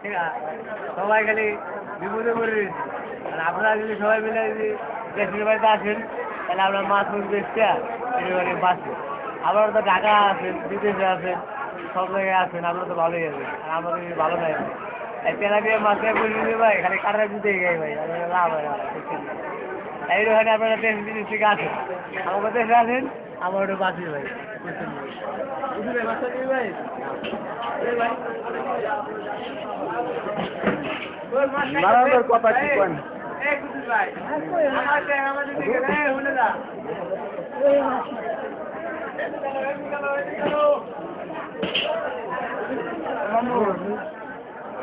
ঠিক আছে, সবাই খালি বিপদে পড়ে রয়েছে। আর আপনারা যদি সবাই মিলে যদি দেশের বাড়িতে আসেন তাহলে আমরা মাছ মুখ বেচতে একেবারে বাঁচবো। আপনারা তো ঢাকা আছেন, বিদেশে আছেন, সব জায়গায় আছেন, আপনারা তো ভালোই আছেন। আর আমরা তো কিছু ভালো নাই ভাই, এই তেলা দিয়ে মাছ বসে দিয়ে ভাই খালি কাটার দিতে গাই ভাই, লাভ হয় না। এই ওখানে আপনারা দেশ বিদেশ থেকে আসেন, আমার দেশে আসেন, আমার ওটা বাঁচি ভাই, বুঝছেন ভাই? নারায়ণের কথা কি করেন?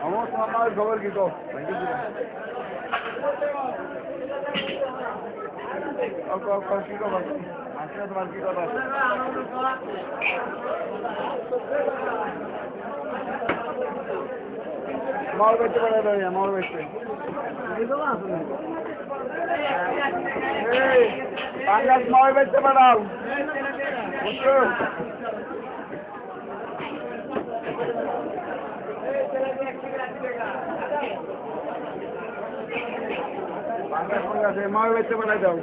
আমার খবর কি কো? কি খবর? আজকে তোমার কি খবর? মাল বেচতে পারে না, মাল বেচতে। বাংলাদেশ মাল বেচতে পারাও, বুঝছো? বাংলাদেশ মাল বেচতে পারাই দাও,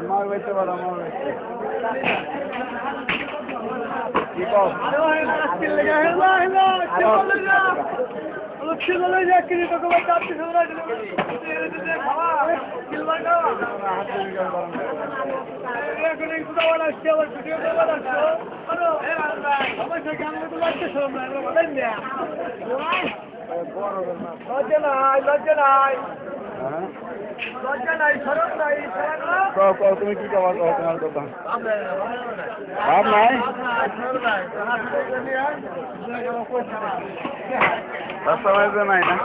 মাল বেচতে পারো, মাল বেচতে। কি কও? লজ্জা নাই, তুমি কি কবা কো তোমার কথা? ভাব নাই, রাস্তা বাজে নাই না।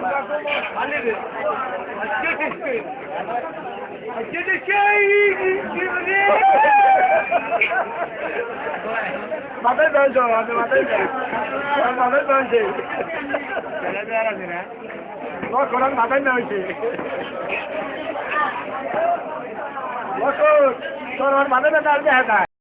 মাথায় ধরছ, মাথায় ধরছে, মাথায় ধরছে, তোর মাথায় ব্যথা আসবে।